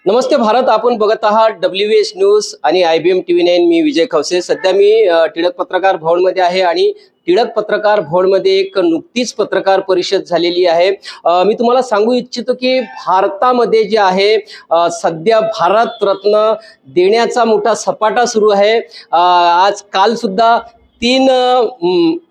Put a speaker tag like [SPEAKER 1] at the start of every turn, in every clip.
[SPEAKER 1] नमस्ते भारत. आपण बघत आहात WS न्यूज आणि IBM TV9. मी विजय खवसे. सध्या मी टिळक पत्रकार भवनमध्ये आहे आणि टिळक पत्रकार भवनमध्ये एक नुकतीच पत्रकार परिषद झालेली आहे. मी तुम्हाला सांगू इच्छितो की भारतामध्ये जे आहे सध्या भारत रत्न देण्याचा मोठा सपाटा सुरू आहे. आज काल सुद्धा 3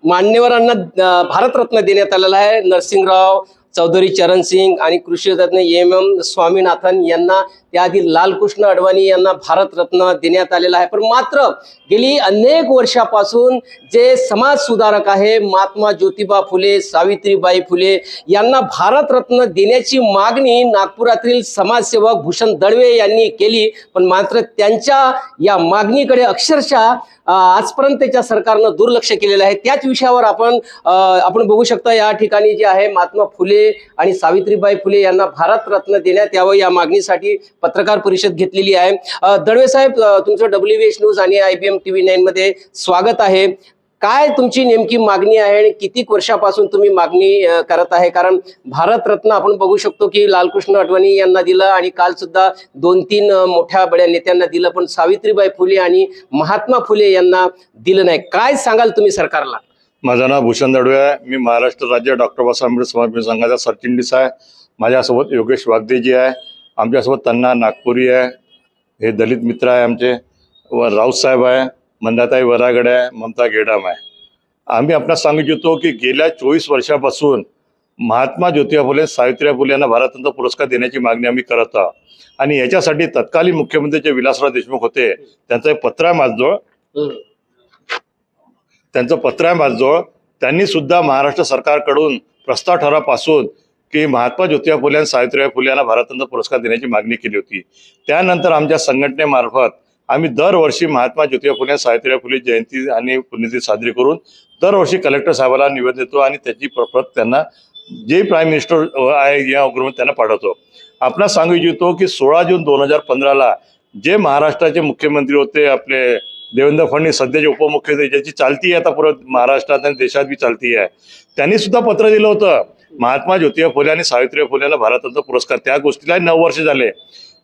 [SPEAKER 1] मान्यवरांना भारतरत्न देण्यात आलेला आहे. नरसिंहराव चौधरी चरण सिंग आणि कृषीरत्न MM स्वामीनाथन यांना, त्याआधी लालकृष्ण अडवाणी यांना भारतरत्न देण्यात आलेला आहे. पण मात्र गेली अनेक वर्षापासून जे समाज सुधारक आहे महात्मा ज्योतिबा फुले, सावित्रीबाई फुले यांना भारतरत्न देण्याची मागणी नागपुरातील समाजसेवक भूषण दळवे यांनी केली. पण मात्र त्यांच्या या मागणीकडे अक्षरशः आजपर्यंतच्या सरकारनं दुर्लक्ष केलेलं आहे. त्याच विषयावर आपण बघू शकता या ठिकाणी जे आहे महात्मा फुले आणि सावित्रीबाई फुले यांना भारतरत्न देण्यात यावं या मागणीसाठी पत्रकार परिषद घेतलेली आहे. दळवे साहेब, तुमचं WS न्यूज आणि IBM TV9 मध्ये स्वागत आहे. काय तुमची नेमकी मागणी आहे आणि किती वर्षापासून तुम्ही मागणी करत आहे? कारण भारतरत्न आपण बघू शकतो की लालकृष्ण अडवाणी यांना दिलं आणि काल सुद्धा 2-3 मोठ्या बड्या नेत्यांना दिलं, पण सावित्रीबाई फुले आणि महात्मा फुले यांना दिलं नाही. काय सांगाल तुम्ही सरकारला?
[SPEAKER 2] माझं नाव भूषण दळवे आहे. मी महाराष्ट्र राज्य डॉक्टर बाबासाहेब आंबेडकर समाज संघाचा सरचिटणीस आहे. माझ्यासोबत योगेश वागदेजी आहे. आमच्यासोबत तन्ना नागपुरी आहे, हे दलित मित्र आहे आमचे. व राऊतसाहेब आहे, मंदाताई वरागडे आहे, ममता गेडाम आहे. आम्ही आपणास सांगू इच्छितो की गेल्या 24 वर्षापासून महात्मा ज्योतिबा फुले, सावित्रीबाई फुले यांना भारतरत्न पुरस्कार देण्याची मागणी आम्ही करत आहोत. आणि याच्यासाठी तत्कालीन मुख्यमंत्री जे विलासराव देशमुख होते त्यांचं एक पत्र आहे माझजवळ. त्यांनी सुद्धा महाराष्ट्र सरकारकडून प्रस्ताव ठरावापासून की महात्मा ज्योतिबा फुले आणि सावित्रीबाई फुले यांना भारतरत्न पुरस्कार देण्याची मागणी केली होती. त्यानंतर आमच्या संघटनेमार्फत आम्ही दरवर्षी महात्मा ज्योतिबा फुले, सावित्रीबाई फुले जयंती आणि पुण्यतिथी साजरी करून दरवर्षी कलेक्टर साहेबाला निवेदन देतो आणि त्याची प्रत त्यांना जे प्राईम मिनिस्टर आहे या गृहमंत्री त्यांना पाठवतो. आपणास सांगू इच्छितो की 16 जून 2015ला जे महाराष्ट्राचे मुख्यमंत्री होते आपले देवेंद्र फडणवीस, सध्याचे उपमुख्यमंत्री, ज्याची चालती आहे आता परत महाराष्ट्रात आणि देशात बी चालती आहे, त्यांनी सुद्धा पत्र दिलं होतं महात्मा ज्योतिबा फुले आणि सावित्रीबाई फुलेला भारतरत्न पुरस्कार. त्या गोष्टीला 9 वर्ष झाले.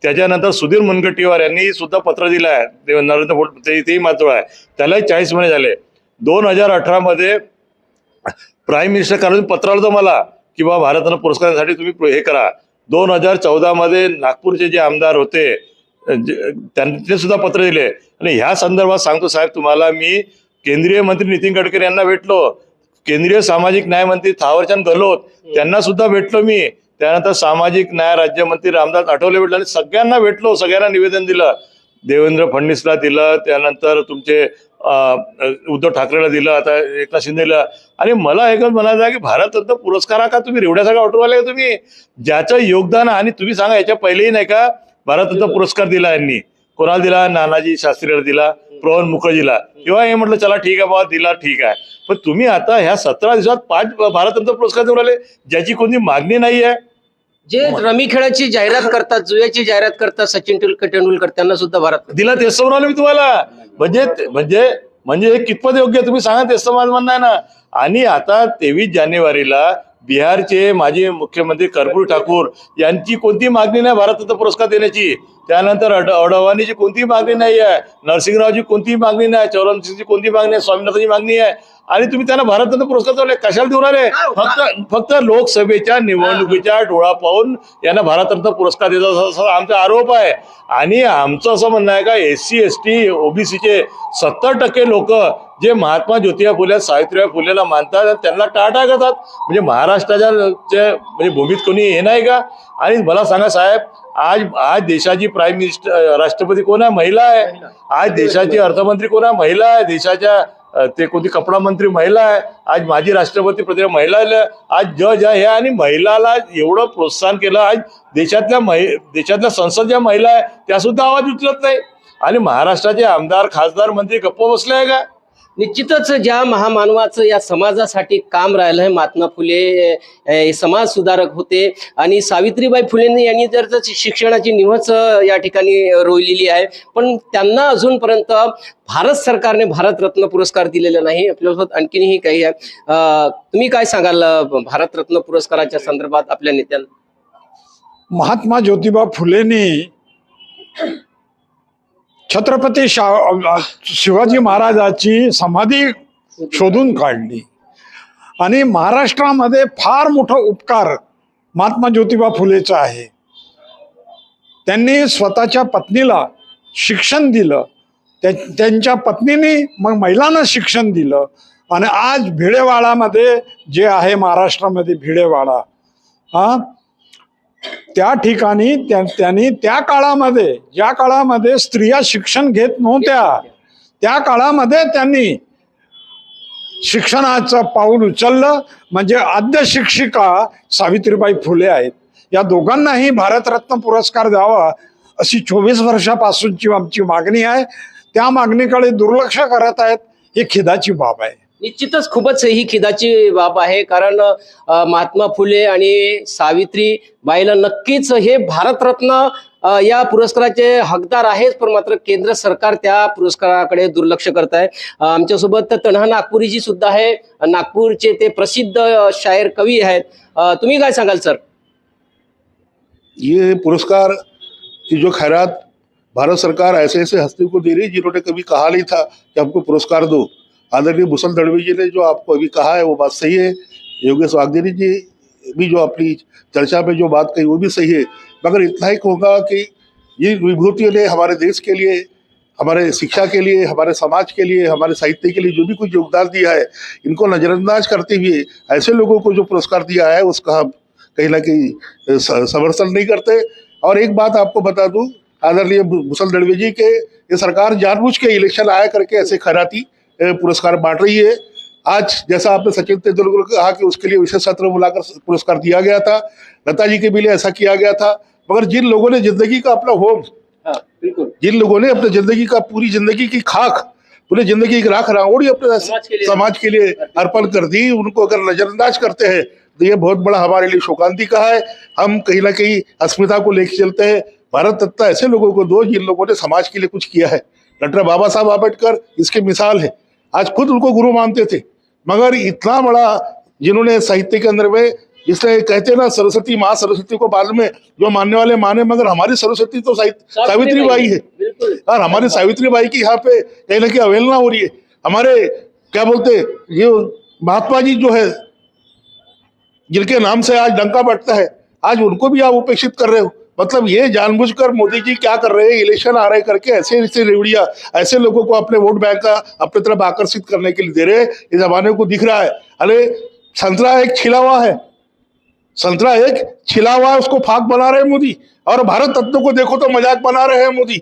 [SPEAKER 2] त्याच्यानंतर सुधीर मुनगंटीवार यांनी सुद्धा पत्र दिलं आहे, नरेंद्र मोदी तेही मात्र आहे, त्यालाही 40 महिने झाले. 2018 प्राईम मिनिस्टर कार्यालयातून पत्र आलं होतं मला की बाबा भारतरत्न पुरस्कारासाठी तुम्ही हे करा. 2014 नागपूरचे जे आमदार होते त्यांनी सुद्धा पत्र दिले. आणि ह्या संदर्भात सांगतो साहेब तुम्हाला, मी केंद्रीय मंत्री नितीन गडकरी यांना भेटलो, केंद्रीय सामाजिक न्याय मंत्री थावरचंद गहलोत त्यांना सुद्धा भेटलो मी, त्यानंतर सामाजिक न्याय राज्यमंत्री रामदास आठवले भेटले आणि सगळ्यांना भेटलो, सगळ्यांना निवेदन दिलं. देवेंद्र फडणवीसला दिलं, त्यानंतर तुमचे उद्धव ठाकरेला दिलं, आता एकनाथ शिंदेला. आणि मला एकच म्हणायचं आहे की भारतरत्न पुरस्कार का तुम्ही एवढ्या सगळ्या ऑटोवाले तुम्ही, ज्याचं योगदान, आणि तुम्ही सांगा याच्या पहिलेही नाही का भारतरत्न पुरस्कार दिला यांनी? कोणाला दिला? नानाजी शास्त्रीला दिला, प्रवन मुखर्जीला. किंवा हे म्हटलं चला ठीक आहे बाबा दिला, ठीक आहे. पण तुम्ही आता ह्या 17 दिवसात 5 भारतरत्न पुरस्कार देऊन राहिले ज्याची कोणती मागणी नाही आहे.
[SPEAKER 1] जे रमी खेळाची जाहिरात करतात, जुयाची जाहिरात करतात, सचिन तेंडुलकर त्यांना सुद्धा भारत
[SPEAKER 2] दिला. तेच समोर मी तुम्हाला, म्हणजे हे कितपत योग्य तुम्ही सांगा. तेच माझं म्हणणं आहे ना. आणि आता 23 जानेवारीला बिहारचे माजी मुख्यमंत्री कर्पूरी ठाकूर यांची कोणती मागणी नाही भारतरत्न पुरस्कार देण्याची. त्यानंतर अडवाणीची कोणतीही मागणी नाही आहे, नरसिंहरावची कोणतीही मागणी नाही, चरण सिंगची कोणतीही मागणी आहे, स्वामीनाथनची मागणी आहे. आणि तुम्ही त्यांना भारतरत्न पुरस्कार दिले कशाला देऊ राहिले? फक्त लोकसभेच्या निवडणुकीच्या डोळा पाहून यांना भारतरत्न पुरस्कार देतात असा आमचा आरोप आहे. आणि आमचं असं म्हणणं आहे का SC ST OBCचे 70% लोक जे महात्मा ज्योतिबा फुले, सावित्रीबाई फुलेला मानतात त्यांना टाळाटाळ करतात. म्हणजे महाराष्ट्राच्या म्हणजे भूमीत कोणी हे नाही का? आणि मला सांगा साहेब, आज देशाची प्राईम मिनिस्टर राष्ट्रपती कोण आहे? महिला आहे. आज देशाची अर्थमंत्री कोण आहे? महिला आहे. देशाच्या ते कोणती कपडा मंत्री महिला आहे. आज माजी राष्ट्रपती प्रतिनिधी महिला आहे. आज जज आहे. आणि महिलाला एवढं प्रोत्साहन केलं. आज देशातल्या संसद ज्या महिला आहे त्या सुद्धा आवाज उचलत नाही. आणि महाराष्ट्राचे आमदार, खासदार, मंत्री गप्प बसले आहे का?
[SPEAKER 1] निश्चितच ज्या महामानवाचं या समाजासाठी काम राहिलं आहे, महात्मा फुले समाज सुधारक होते आणि सावित्रीबाई फुलेंनी यांनी जर शिक्षणाची निवच या ठिकाणी रोवलेली आहे, पण त्यांना अजूनपर्यंत भारत सरकारने भारतरत्न पुरस्कार दिलेला नाही. आपल्यासोबत आणखीनही काही आहे. तुम्ही काय सांगाल भारतरत्न पुरस्काराच्या संदर्भात आपल्या नेत्यांना?
[SPEAKER 3] महात्मा ज्योतिबा फुलेंनी छत्रपती शिवाजी महाराजाची समाधी शोधून काढली आणि महाराष्ट्रामध्ये फार मोठा उपकार महात्मा ज्योतिबा फुलेचा आहे. त्यांनी स्वतःच्या पत्नीला शिक्षण दिलं, त्यांच्या पत्नीने मग महिलांना शिक्षण दिलं आणि आज भिडेवाडामध्ये जे आहे महाराष्ट्रामध्ये भिडेवाडा त्या ठिकाणी त्यांनी त्या काळामध्ये ज्या काळामध्ये स्त्रिया शिक्षण घेत नव्हत्या त्या काळामध्ये त्यांनी शिक्षणाचं पाऊल उचललं. म्हणजे आद्य शिक्षिका सावित्रीबाई फुले आहेत. या दोघांनाही भारतरत्न पुरस्कार द्यावा अशी 24 वर्षापासूनची आमची मागणी आहे. त्या मागणीकडे दुर्लक्ष करत आहेत, ही खिदाची बाब आहे.
[SPEAKER 1] निश्चितच खूपच ही खिदाची बाब आहे, कारण महात्मा फुले आणि सावित्रीबाईला नक्कीच हे भारतरत्न या पुरस्काराचे हकदार आहेत, पण मात्र केंद्र सरकार त्या पुरस्काराकडे दुर्लक्ष करत आहे. आमच्यासोबत तन्हा नागपुरीजी सुद्धा आहे. नागपूरचे ते प्रसिद्ध शायर कवी आहेत. तुम्ही काय सांगाल सर?
[SPEAKER 4] ये पुरस्कार की जो खैरात भारत सरकार ऐसे ऐसे हस्ती को दे रही है जिन्होंने कभी कहा नहीं था कि हमको पुरस्कार दो. आदरणीय भूषण दड़वी जी ने जो आपको अभी कहा है वो बात सही है. योगेश वागदेरी जी भी जो अपनी चर्चा में जो बात कही वो भी सही है. मगर इतना ही कहूँगा कि ये विभूतियों ने हमारे देश के लिए, हमारे शिक्षा के लिए, हमारे समाज के लिए, हमारे साहित्य के लिए जो भी कुछ योगदान दिया है, इनको नज़रअंदाज करते हुए ऐसे लोगों को जो पुरस्कार दिया है उसका हम कहीं ना कहीं समर्थन नहीं करते. और एक बात आपको बता दूं, आदरणीय भूषण दड़वी जी के ये सरकार जानबूझ के इलेक्शन आया करके ऐसे खैराती पुरस्कार बांट रही है. आज जैसा आपने सचिन तेंदुलकर को कहा कि उसके लिए विशेष सत्र बुलाकर पुरस्कार दिया गया था, लता जी के भी लिए ऐसा किया गया था. मगर जिन लोगों ने जिंदगी का अपना होम, जिन लोगों ने अपने जिंदगी का पूरी जिंदगी की खाक, पूरी जिंदगी की राख रावड़ी अपने समाज के लिए अर्पण कर दी, उनको अगर नजरअंदाज करते हैं तो ये बहुत बड़ा हमारे लिए शोकांति का है. हम कहीं ना कहीं अस्मिता को लेकर चलते हैं. भारत रत्न ऐसे लोगों को दो जिन लोगों ने समाज के लिए कुछ किया है. डॉक्टर बाबा साहब आम्बेडकर इसकी मिसाल है. आज खुद उनको गुरु मानते थे, मगर इतना बड़ा जिन्होंने साहित्य के अंदर में, जिसने कहते हैं ना सरस्वती माँ सरस्वती को बाद में जो मानने वाले माने, मगर हमारी सरस्वती तो सावित्री बाई है. और हमारी सावित्री बाई की यहाँ पे कहीं ना कहीं अवहेलना हो रही है. हमारे क्या बोलते ये महात्मा जी जो है, जिनके नाम से आज डंका बटता है, आज उनको भी आप उपेक्षित कर रहे हो. मतलब ये जानबूझकर मोदी जी क्या कर रहे हैं, इलेक्शन आ रहे करके ऐसे ऐसे रेवड़िया ऐसे लोगों को अपने वोट बैंक का अपनी तरफ आकर्षित करने के लिए दे रहे हैं. ये जमाने को दिख रहा है. अरे संतरा एक छिला हुआ है, संतरा एक छिला हुआ है, उसको फाक बना रहे हैं मोदी. और भारत रत्न को देखो तो मजाक बना रहे हैं मोदी.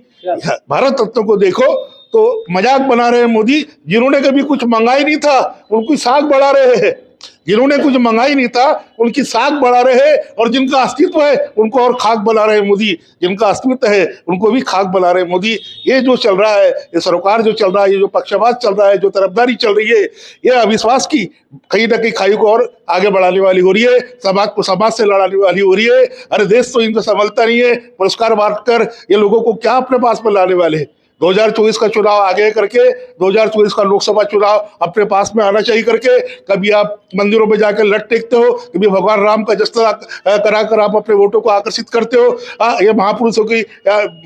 [SPEAKER 4] भारत रत्न को देखो तो मजाक बना रहे हैं मोदी. जिन्होंने कभी कुछ मंगा ही नहीं था उनकी साख बढ़ा रहे हैं, जिन्होंने कुछ मंगा ही नहीं था उनकी साख बढ़ा रहे हैं. और जिनका अस्तित्व है उनको और खाक बना रहे हैं मोदी. जिनका अस्तित्व है उनको भी खाक बना रहे हैं मोदी. ये जो चल रहा है, ये सरोकार जो चल रहा है, ये जो पक्षपात चल रहा है, जो तरफदारी चल रही है, ये अविश्वास की कहीं ना कहीं खाई को और आगे बढ़ाने वाली हो रही है, समाज को समाज से लड़ाने वाली हो रही है. अरे देश तो इनको संभलता नहीं है. पुरस्कार बांटकर ये लोगों को क्या अपने पास में लाने वाले हैं? 2024 का चुनाव आगे करके 2024 का लोकसभा चुनाव अपने पास में आना चाहिए करके कभी आप मंदिरों में जाकर लट टेकते हो, कभी भगवान राम का जस्ता कराकर आप अपने वोटों को आकर्षित करते हो. ये महापुरुषों की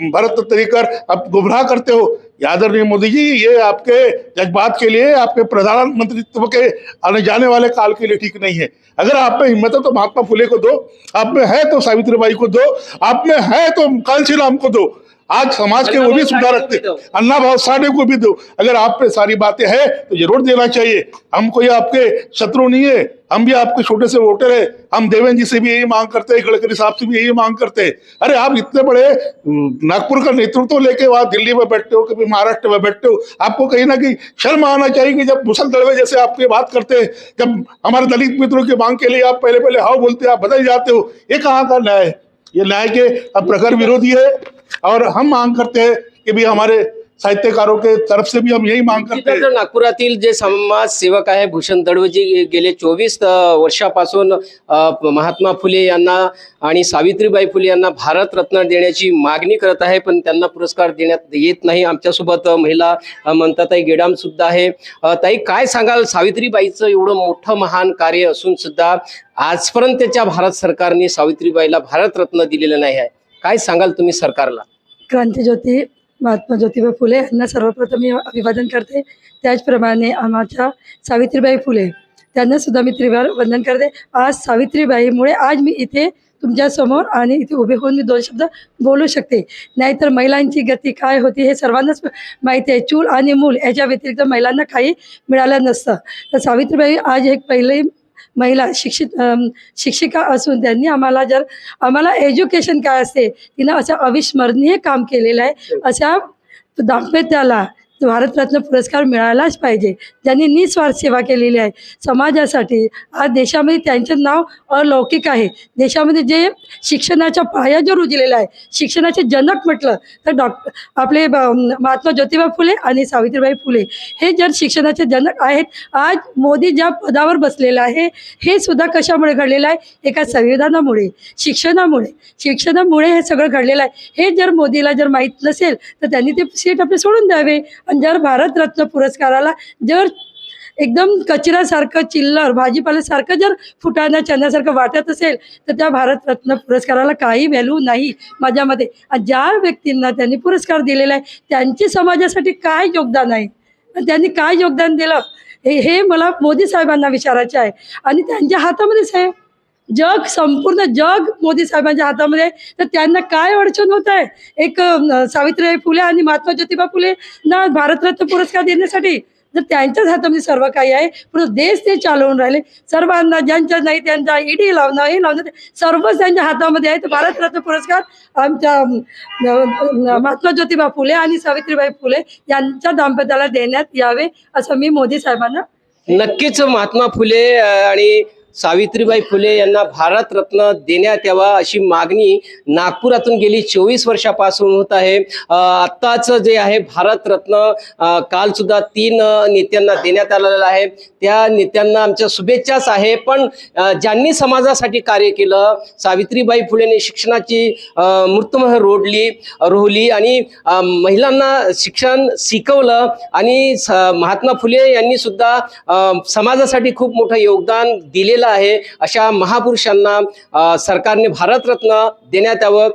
[SPEAKER 4] भरत तरीकर आप गुमराह करते हो. आदरणीय मोदी जी, ये आपके जज्बात के लिए, आपके प्रधानमंत्रित्व के आने जाने वाले काल के लिए ठीक नहीं है. अगर आप में हिम्मत है तो महात्मा फुले को दो, आप में है तो सावित्रीबाई को दो, आप में है तो कांशीराम को दो. आज समाज के वो भी सुधारक थे, अन्ना भाव साठे को भी दो. अगर आप पे सारी बातें हैं तो जरूर देना चाहिए. हम कोई आपके शत्रु नहीं है, हम भी आपके छोटे से वोटर है. हम देवेंद्र जी से भी यही मांग करते हैं, गडकरी साहब से भी यही मांग करते हैं. अरे आप इतने बड़े नागपुर का नेतृत्व लेके वहां दिल्ली में बैठते हो, कभी महाराष्ट्र में बैठते हो, आपको कहीं ना कहीं शर्म आना चाहिए कि जब भूषण दड़वे जैसे आपकी बात करते हैं, जब हमारे दलित मित्रों की मांग के लिए आप पहले पहले हाव बोलते हैं, आप बदल जाते हो. ये कहाँ का न्याय है? ये न्याय के अब प्रखर विरोधी है. और हम मांग करते हैं कि भी हमारे साहित्यकारों के तरफ से भी हम यही मांग करते हैं.
[SPEAKER 1] नागपुरातील जे समाज सेवक आहे भूषण दळवेजी गेले 24 वर्षापासून महात्मा फुले यांना आणि सावित्रीबाई फुले यांना भारत रत्न देण्याची मागणी करत आहे, पण त्यांना पुरस्कार देण्यात येत नाही. आमच्यासोबत महिला मंताताई गेडाम सुद्धा आहे. ताई, काय सांगाल, सावित्रीबाईचं एवढं मोठं महान कार्य असून सुद्धा आजपर्यंत त्याच्या भारत सरकारने सावित्रीबाईला भारत रत्न दिलेलं नाही आहे. काय सांगाल तुम्ही सरकारला?
[SPEAKER 5] क्रांतीज्योती महात्मा ज्योतिबा फुले यांना सर्वप्रथम मी अभिवादन करते. त्याचप्रमाणे आमच्या सावित्रीबाई फुले त्यांना सुद्धा मी त्रिवार वंदन करते. आज सावित्रीबाईमुळे आज मी इथे तुमच्यासमोर आणि इथे उभे होऊन मी 2 शब्द बोलू शकते. नाहीतर महिलांची गती काय होती हे सर्वांनाच माहिती आहे. चूल आणि मूल याच्या व्यतिरिक्त महिलांना काही मिळालं नसतं. तर सावित्रीबाई आज एक पहिली महिला शिक्षिका असून त्यांनी आम्हाला एज्युकेशन काय असते तिनं असं अविस्मरणीय काम केलेलं आहे. अशा दाम्पत्याला भारतरत्न पुरस्कार मिळालाच पाहिजे. ज्यांनी निस्वार्थ सेवा केलेली आहे समाजासाठी. आज देशामध्ये त्यांचं नाव अलौकिक आहे. देशामध्ये जे शिक्षणाचा पाया जो रुजलेला आहे, शिक्षणाचे जनक म्हटलं तर आपले महात्मा ज्योतिबा फुले आणि सावित्रीबाई फुले हे जर शिक्षणाचे जनक आहेत. आज मोदी ज्या पदावर बसलेला आहे हे सुद्धा कशामुळे घडलेलं आहे? एका संविधानामुळे, शिक्षणामुळे हे सगळं घडलेलं आहे. हे जर मोदीला जर माहीत नसेल तर त्यांनी ते सीट आपले सोडून द्यावे. आणि जर भारतरत्न पुरस्काराला जर एकदम कचऱ्यासारखं, चिल्लर भाजीपाल्यासारखं जर फुटाणा चण्यासारखं वाटत असेल तर त्या भारतरत्न पुरस्काराला काही व्हॅल्यू नाही माझ्या मते. आणि ज्या व्यक्तींना त्यांनी पुरस्कार दिलेला आहे त्यांची समाजासाठी काय योगदान आहे, त्यांनी काय योगदान दिलं हे मला मोदी साहेबांना विचारायचे आहे. आणि त्यांच्या हातामध्येच आहे जग, संपूर्ण जग मोदी साहेबांच्या हातामध्ये. तर त्यांना काय अडचण होत आहे एक सावित्रीबाई फुले आणि महात्मा ज्योतिबा फुले ना भारतरत्न पुरस्कार देण्यासाठी? जर त्यांच्याच हातामध्ये सर्व काही आहे, पण देश ते चालवून राहिले. सर्वांना ज्यांच्या नाही त्यांचा ईडी लावणं, हे लावणं, सर्वच त्यांच्या हातामध्ये आहे. तर भारतरत्न पुरस्कार आमच्या महात्मा ज्योतिबा फुले आणि सावित्रीबाई फुले यांच्या दाम्पत्याला देण्यात यावे असं मी मोदी साहेबांना.
[SPEAKER 1] नक्कीच महात्मा फुले आणि सावित्रीबाई फुले यांना भारतरत्न देण्यात यावा अशी मागणी नागपुरातून गेली 24 वर्षापासून होत आहे. आत्ताच जे आहे भारतरत्न काल सुद्धा 3 नेत्यांना देण्यात आलेलं आहे. त्या नेत्यांना आमच्या शुभेच्छाच आहे. पण ज्यांनी समाजासाठी कार्य केलं, सावित्रीबाई फुलेने शिक्षणाची मूर्तमह रोवली आणि महिलांना शिक्षण शिकवलं. आणि महात्मा फुले यांनी सुद्धा समाजासाठी खूप मोठं योगदान दिलेलं आहे. अशा महापुरुषांना सरकारने भारतरत्न देण्यात यावं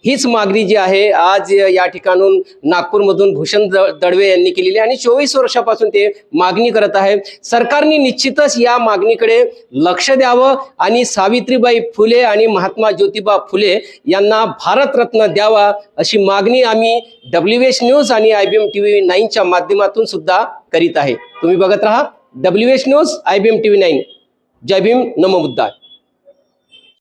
[SPEAKER 1] हीच मागणी जी आहे आज या ठिकाणून नागपूरमधून भूषण दळवे यांनी केलेली आहे. आणि 24 वर्षापासून ते मागणी करत आहे. सरकारने निश्चितच या मागणीकडे लक्ष द्यावं आणि सावित्रीबाई फुले आणि महात्मा ज्योतिबा फुले यांना भारतरत्न द्यावा अशी मागणी आम्ही WH न्यूज आणि IBM TV 9च्या माध्यमातून सुद्धा करीत आहे. तुम्ही बघत राहा WH न्यूज, IBM TV 9. जय भीम, नमो बुद्धाय.